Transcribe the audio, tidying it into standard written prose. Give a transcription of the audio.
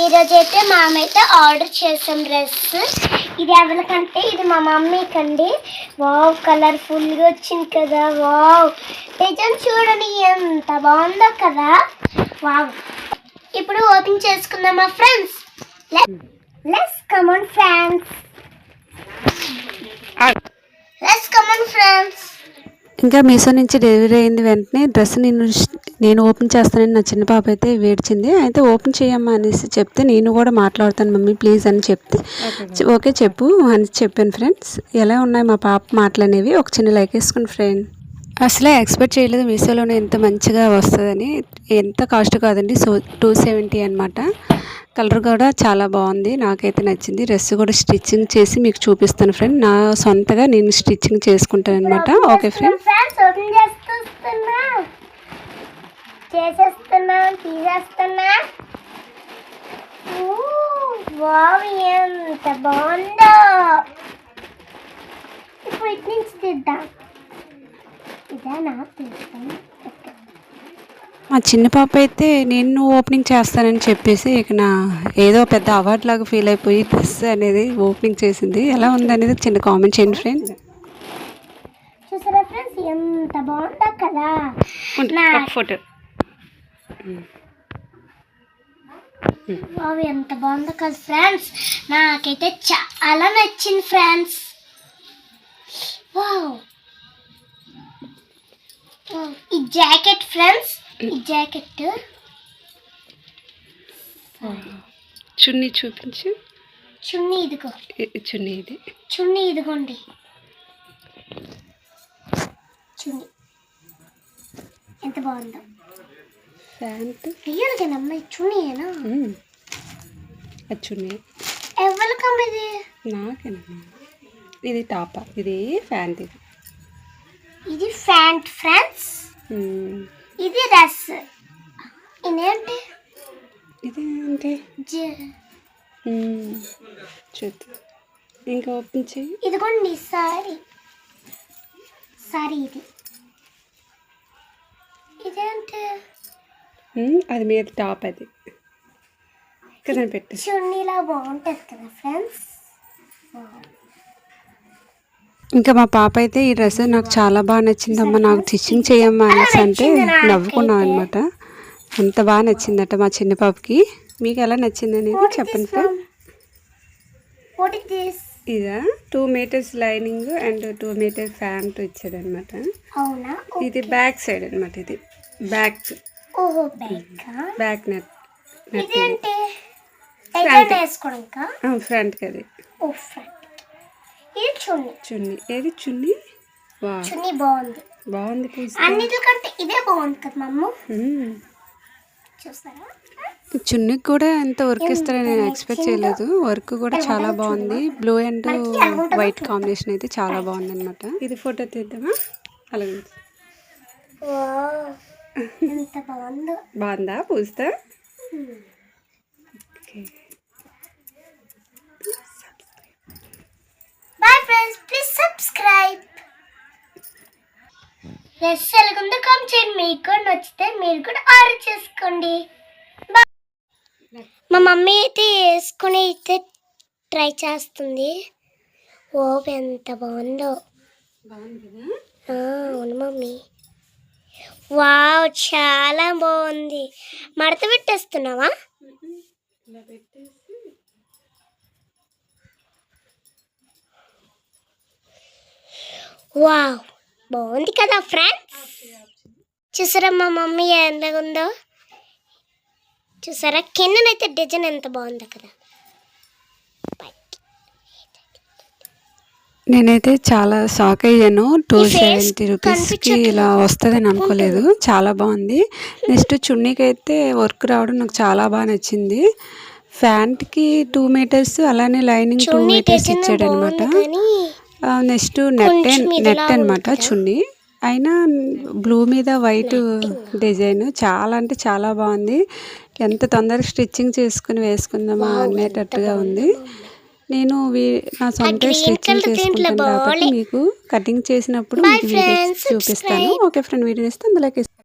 ఈరోజు అయితే మామైతే ఆర్డర్ చేసాం డ్రెస్. ఇది ఎవరికంటే ఇది మా మమ్మీకి అండి. వావ్, కలర్ఫుల్గా వచ్చింది కదా. వావ్, నిజం చూడండి ఎంత బాగుందో కదా. వావ్, ఇప్పుడు ఓపెన్ చేసుకుందామా friends? Let's come on friends, let's come on friends. ఇంకా మీషో నుంచి డెలివరీ అయింది. వెంటనే డ్రెస్ నేను ఓపెన్ చేస్తానని నా చిన్న పాప అయితే వేడ్చింది. అయితే ఓపెన్ చేయమ్మా అనేసి చెప్తే నేను కూడా మాట్లాడుతాను మమ్మీ ప్లీజ్ అని చెప్తే ఓకే చెప్పు అని చెప్పాను. ఫ్రెండ్స్, ఎలా ఉన్నాయి మా పాప మాటలు అనేవి ఒక చిన్న లైక్ వేసుకోండి ఫ్రెండ్. అసలే ఎక్స్పెక్ట్ చేయలేదు మీషోలోనే ఎంత మంచిగా వస్తుందని. ఎంత కాస్ట్ కాదండి, సో 270 అనమాట. కలర్ కూడా చాలా బాగుంది, నాకైతే నచ్చింది. డ్రెస్ కూడా స్టిచ్చింగ్ చేసి మీకు చూపిస్తాను ఫ్రెండ్. నా సొంతగా నేను స్టిచ్చింగ్ చేసుకుంటాను అనమాట. Okay friend, తీసేస్తున్నా. వావ్, ఎంత బాగుందో. ఇప్పుడు ఇటు నుంచి తీద్దాం. ఇదా నాకు తీస్తాను. మా చిన్న పాప అయితే నేను ఓపెనింగ్ చేస్తానని చెప్పేసి ఇక నా ఏదో పెద్ద అవార్డు లాగా ఫీల్ అయిపోయి డ్రెస్ అనేది ఓపెనింగ్ చేసింది. ఎలా ఉంది అనేది చిన్న కామెంట్ చేయండి ఫ్రెండ్స్. చూసారా ఫ్రెండ్స్, ఎంత బాగుందో కదా. ఫోటో ఎంత బాగుందో కదా ఫ్రెండ్స్. నాకైతే చాలా నచ్చింది ఫ్రెండ్స్. వావ్, ఈ జాకెట్ ఫ్రెండ్స్, ఈ జాకెట్ చున్నీ చూపించు. చున్నీ ఇదిగో, చున్నీ ఇదిగోండి. చున్నీ ఎంత బాగుందో. ప్యాంట్ రియల్గా అమ్మాయి చున్నీయేనా? చున్నీ ఎవరికమ్మ ఇది? నాకేనమ్మా. ఇది టాపా, ఇది ప్యాంట్. ఇది ప్యాంట్ ఫ్రెండ్స్, ఇది డ్రెస్. ఇదేంటి? ఇది అంటే చూద్దాం. ఇంకా ఓపెన్ చెయ్యి. ఇదిగోండి సారీ. ఇది ఇదేంటి? అది మీద టాప్. అది కదా పెట్టి చున్నీలా బాగుంటుంది కదా ఫ్రెండ్స్. ఇంకా మా పాప అయితే ఈ డ్రెస్ నాకు చాలా బాగా నచ్చిందమ్మా, నాకు స్టిచ్చింగ్ చేయమ్మా అనేసి అంటే నవ్వుకున్నాం అనమాట. అంత బాగా నచ్చిందట మా చిన్న పాపకి. మీకు ఎలా నచ్చింది అనేది చెప్పండి ఫ్రెండ్. ఇదా 2 meters lining and 2 meters pant ఇచ్చాడనమాట. ఇది బ్యాక్ సైడ్ అనమాట. ఇది బ్యాక్ నెట్ ఫ్రంట్ అది చున్నీ. ఏది చున్నీ? చున్నీ బాగుంది, బాగుంది. అన్నిటికంటే ఇదే బాగుంది కదా మమ్మ. చూస్తారా, చున్నీకి కూడా ఎంత వర్క్ ఇస్తారని నేను ఎక్స్పెక్ట్ చేయలేదు. వర్క్ కూడా చాలా బాగుంది. బ్లూ అండ్ వైట్ కాంబినేషన్ అయితే చాలా బాగుంది అనమాట. ఇది ఫోటో తీద్దామా? అలాగే బాగుందా? పూస్తా. Bye friends, please subscribe. Dress ఎలాగుందో కామెంట్ చేయండి. మీకు కూడా నచ్చితే మీరు కూడా ఆర్డర్ చేసుకోండి. మా మమ్మీ అయితే వేసుకుని అయితే ట్రై చేస్తుంది. ఓ ఎంత బాగుందో. అవును మమ్మీ. వావ్, చాలా బాగుంది. మడత పెట్టేస్తున్నావా? వావ్, బాగుంది కదా ఫ్రెండ్స్. చూసారా మా మమ్మీ ఎంతగుందో? చూసారా కిందనైతే డిజైన్ ఎంత బాగుందో కదా. నేనైతే చాలా షాక్ అయ్యాను. 270 రూపీస్కి ఇలా వస్తుందని అనుకోలేదు. చాలా బాగుంది. నెక్స్ట్ చున్నీకి అయితే వర్క్ రావడం నాకు చాలా బాగా నచ్చింది. ప్యాంట్కి 2 మీటర్స్ అలానే లైనింగ్ 2 మీటర్స్ ఇచ్చాడు అనమాట. నెక్స్ట్ నెట్ అనమాట చున్నీ. అయినా బ్లూ మీద వైట్ డిజైన్ చాలా అంటే చాలా బాగుంది. ఎంత తొందరగా స్టిచ్చింగ్ చేసుకుని వేసుకుందామా అనేటట్టుగా ఉంది. నేను నా సొంత స్టిచ్చింగ్ చేసుకుంటాను కాబట్టి మీకు కటింగ్ చేసినప్పుడు మీకు చూపిస్తాను. ఓకే ఫ్రెండ్, వీడియో ఇస్తే అందులోకి